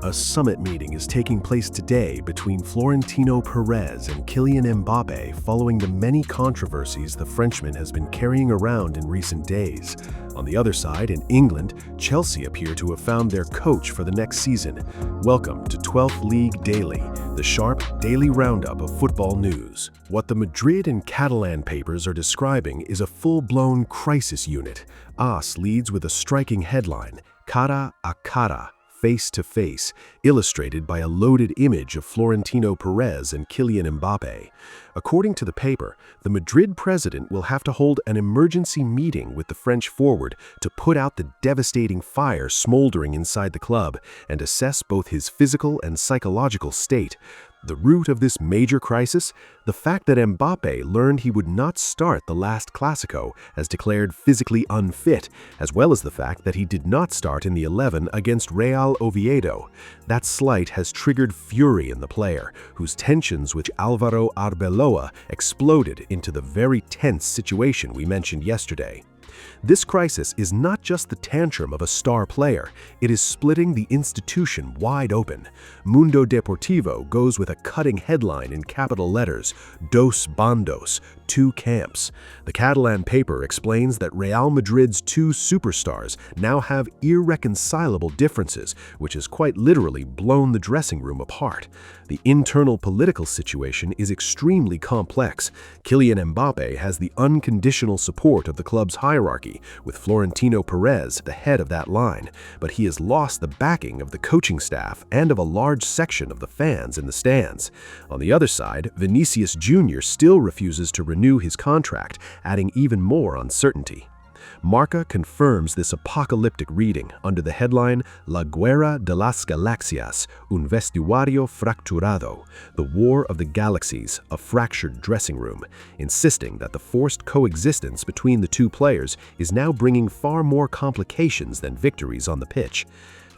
A summit meeting is taking place today between Florentino Pérez and Kylian Mbappé following the many controversies the Frenchman has been carrying around in recent days. On the other side, in England, Chelsea appear to have found their coach for the next season. Welcome to 12th League Daily, the sharp daily roundup of football news. What the Madrid and Catalan papers are describing is a full-blown crisis unit. AS leads with a striking headline, Cara a Cara, face to face, illustrated by a loaded image of Florentino Pérez and Kylian Mbappé. According to the paper, the Madrid president will have to hold an emergency meeting with the French forward to put out the devastating fire smoldering inside the club and assess both his physical and psychological state. The root of this major crisis? The fact that Mbappé learned he would not start the last Clásico as declared physically unfit, as well as the fact that he did not start in the 11 against Real Oviedo. That slight has triggered fury in the player, whose tensions with Álvaro Arbeloa exploded into the very tense situation we mentioned yesterday. This crisis is not just the tantrum of a star player, it is splitting the institution wide open. Mundo Deportivo goes with a cutting headline in capital letters, Dos bandos, two camps. The Catalan paper explains that Real Madrid's two superstars now have irreconcilable differences, which has quite literally blown the dressing room apart. The internal political situation is extremely complex. Kylian Mbappé has the unconditional support of the club's hierarchy, with Florentino Pérez at the head of that line, but he has lost the backing of the coaching staff and of a large section of the fans in the stands. On the other side, Vinicius Jr. still refuses to renew his contract, adding even more uncertainty. Marca confirms this apocalyptic reading under the headline La Guerra de las Galaxias, un vestuario fracturado, the War of the Galaxies, a fractured dressing room, insisting that the forced coexistence between the two players is now bringing far more complications than victories on the pitch.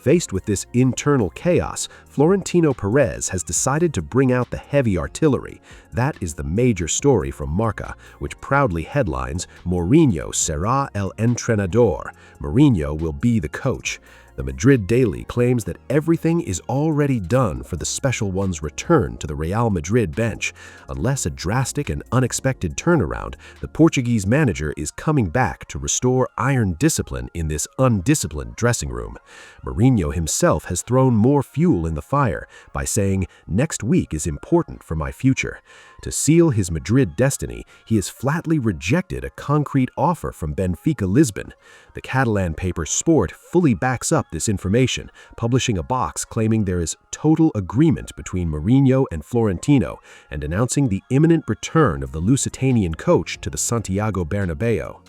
Faced with this internal chaos, Florentino Pérez has decided to bring out the heavy artillery. That is the major story from Marca, which proudly headlines, Mourinho será el entrenador. Mourinho will be the coach. The Madrid Daily claims that everything is already done for the special one's return to the Real Madrid bench. Unless a drastic and unexpected turnaround, the Portuguese manager is coming back to restore iron discipline in this undisciplined dressing room. Mourinho himself has thrown more fuel in the fire by saying, "Next week is important for my future." To seal his Madrid destiny, he has flatly rejected a concrete offer from Benfica Lisbon. The Catalan paper Sport fully backs up this information, publishing a box claiming there is total agreement between Mourinho and Florentino and announcing the imminent return of the Lusitanian coach to the Santiago Bernabéu.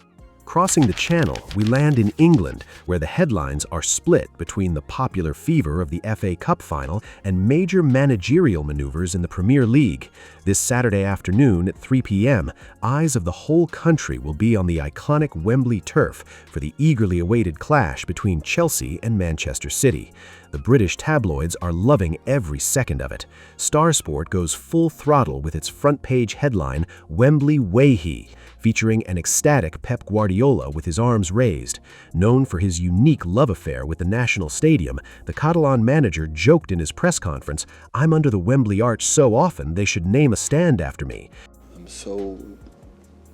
Crossing the channel, we land in England, where the headlines are split between the popular fever of the FA Cup final and major managerial maneuvers in the Premier League. This Saturday afternoon at 3 p.m., eyes of the whole country will be on the iconic Wembley turf for the eagerly awaited clash between Chelsea and Manchester City. The British tabloids are loving every second of it. Star Sport goes full throttle with its front-page headline, Wembley Way, featuring an ecstatic Pep Guardiola with his arms raised. Known for his unique love affair with the national stadium, the Catalan manager joked in his press conference, "I'm under the Wembley arch so often they should name a stand after me." I'm so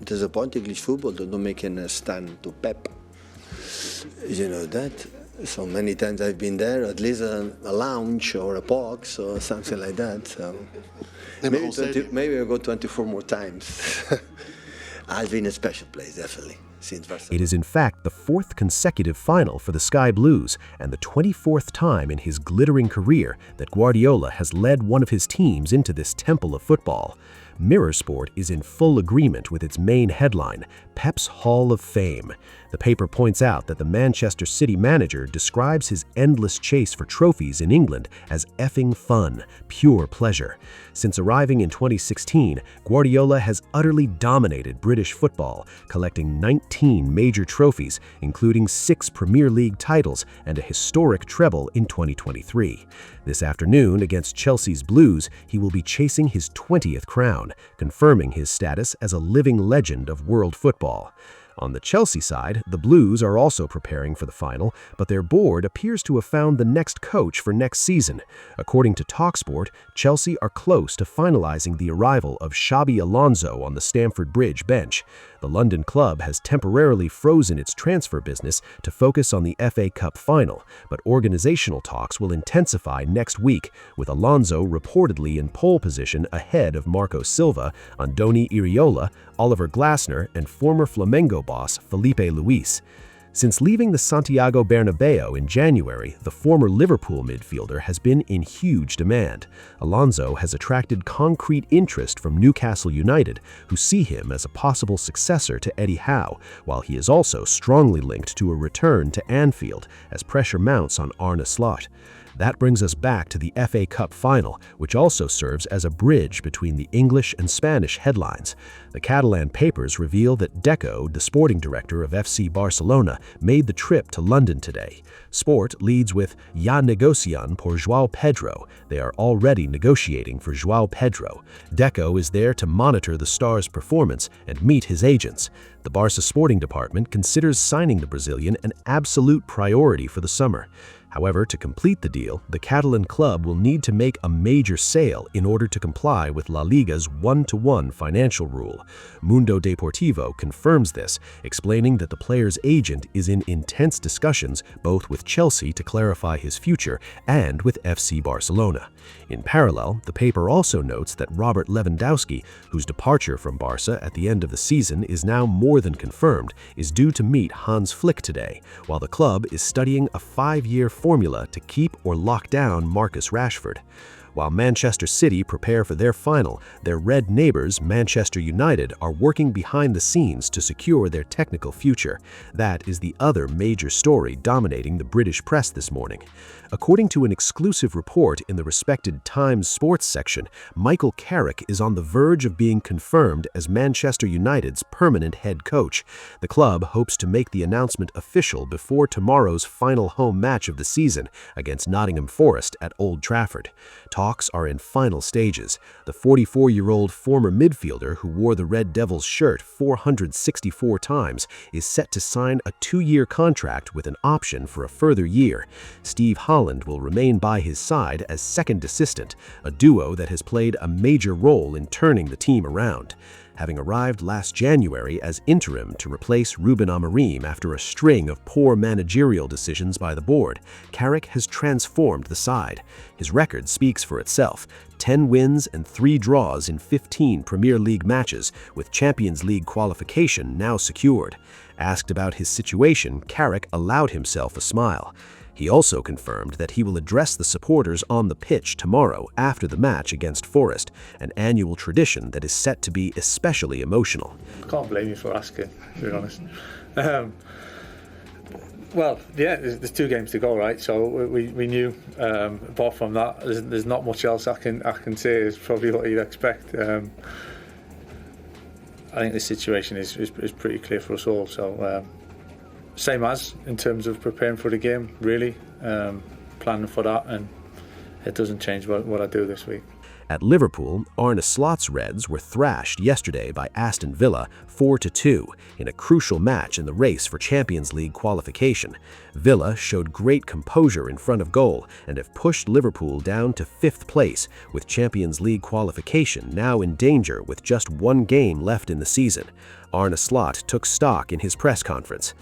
disappointed English football that don't make a stand to Pep. You know that? So many times I've been there, at least a lounge or a box or something like that. So maybe I'll go 24 more times. I've been a special place, definitely, since Barcelona. It is in fact the fourth consecutive final for the Sky Blues and the 24th time in his glittering career that Guardiola has led one of his teams into this temple of football. Mirror Sport is in full agreement with its main headline, Pep's Hall of Fame. The paper points out that the Manchester City manager describes his endless chase for trophies in England as effing fun, pure pleasure. Since arriving in 2016, Guardiola has utterly dominated British football, collecting 19 major trophies, including 6 Premier League titles and a historic treble in 2023. This afternoon, against Chelsea's Blues, he will be chasing his 20th crown, confirming his status as a living legend of world football. On the Chelsea side, the Blues are also preparing for the final, but their board appears to have found the next coach for next season. According to TalkSport, Chelsea are close to finalizing the arrival of Xabi Alonso on the Stamford Bridge bench. The London club has temporarily frozen its transfer business to focus on the FA Cup final, but organizational talks will intensify next week, with Alonso reportedly in pole position ahead of Marco Silva, Andoni Iraola, Oliver Glasner, and former Flamengo boss Felipe Luis. Since leaving the Santiago Bernabeu in January, the former Liverpool midfielder has been in huge demand. Alonso has attracted concrete interest from Newcastle United, who see him as a possible successor to Eddie Howe, while he is also strongly linked to a return to Anfield as pressure mounts on Arne Slot. That brings us back to the FA Cup final, which also serves as a bridge between the English and Spanish headlines. The Catalan papers reveal that Deco, the sporting director of FC Barcelona, made the trip to London today. Sport leads with "Ya negocian por João Pedro." They are already negotiating for João Pedro. Deco is there to monitor the star's performance and meet his agents. The Barca sporting department considers signing the Brazilian an absolute priority for the summer. However, to complete the deal, the Catalan club will need to make a major sale in order to comply with La Liga's 1-to-1 financial rule. Mundo Deportivo confirms this, explaining that the player's agent is in intense discussions both with Chelsea to clarify his future and with FC Barcelona. In parallel, the paper also notes that Robert Lewandowski, whose departure from Barca at the end of the season is now more than confirmed, is due to meet Hans Flick today, while the club is studying a 5-year formula to keep or lock down Marcus Rashford. While Manchester City prepare for their final, their red neighbors, Manchester United, are working behind the scenes to secure their technical future. That is the other major story dominating the British press this morning. According to an exclusive report in the respected Times Sports section, Michael Carrick is on the verge of being confirmed as Manchester United's permanent head coach. The club hopes to make the announcement official before tomorrow's final home match of the season against Nottingham Forest at Old Trafford. Talks are in final stages. The 44-year-old former midfielder who wore the Red Devils shirt 464 times is set to sign a 2-year contract with an option for a further year. Steve Holland will remain by his side as second assistant, a duo that has played a major role in turning the team around. Having arrived last January as interim to replace Ruben Amorim after a string of poor managerial decisions by the board, Carrick has transformed the side. His record speaks for itself: 10 wins and 3 draws in 15 Premier League matches, with Champions League qualification now secured. Asked about his situation, Carrick allowed himself a smile. He also confirmed that he will address the supporters on the pitch tomorrow after the match against Forest, an annual tradition that is set to be especially emotional. I can't blame you for asking, to be honest. Well, yeah, there's 2 games to go, right? So we knew. Apart from that, there's not much else I can say. Is probably what you'd expect. I think the situation is pretty clear for us all. So. Same as in terms of preparing for the game, really, planning for that, and it doesn't change what I do this week. At Liverpool, Arne Slot's Reds were thrashed yesterday by Aston Villa 4-2 in a crucial match in the race for Champions League qualification. Villa showed great composure in front of goal and have pushed Liverpool down to 5th place, with Champions League qualification now in danger with just 1 game left in the season. Arne Slot took stock in his press conference.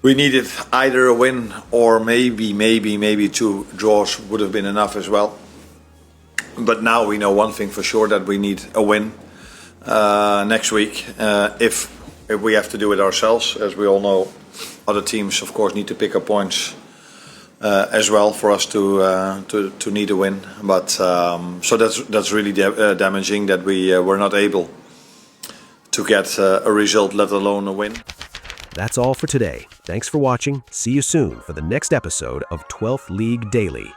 We needed either a win or maybe 2 draws would have been enough as well. But now we know one thing for sure, that we need a win next week. If we have to do it ourselves, as we all know, other teams of course need to pick up points as well for us to need a win. But so that's really damaging that we were not able to get a result, let alone a win. That's all for today. Thanks for watching. See you soon for the next episode of 12th League Daily.